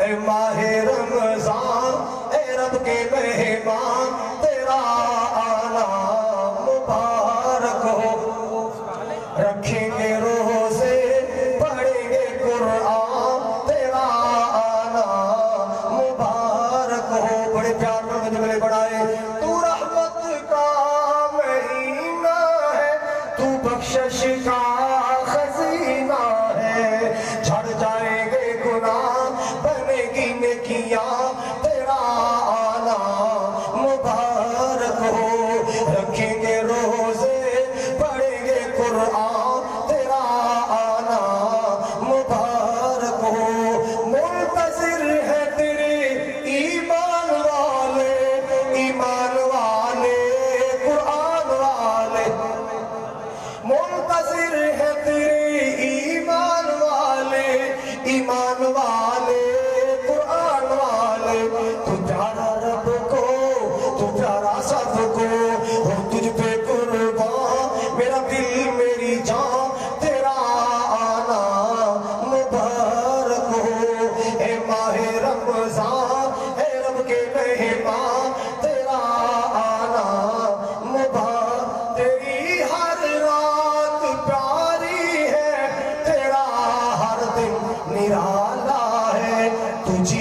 اے ماہ رمضان اے رب کے مہمان تیرا آنا مبارک ہو رکھیں گے روزے پڑھیں گے قرآن تیرا آنا مبارک ہو بڑے پیار میں جملے بڑھائے تو رحمت کا مہینہ ہے تو بخشش کا خزینہ ہے جھڑ جائیں گے گناہ بنے گی نیکیاں تیرا آنا مبارک ہو رکھیں گے روزے پڑھیں گے قرآن تیرا آنا مبارک ہو منتظر ہے تیرے ایمان والے قرآن والے منتظر ہے تیرے ایمان والے قرآن والے تو پیارا رب کو تو پیارا سب کو ہو تجھ پہ قربان میرا دل میری جان تیرا آنا مبارک ہو اے ماہ رمضان اے رب کے مہمان تیرا آنا مبارک تیری ہر رات پیاری ہے تیرا ہر دن نرالا ہے تجھ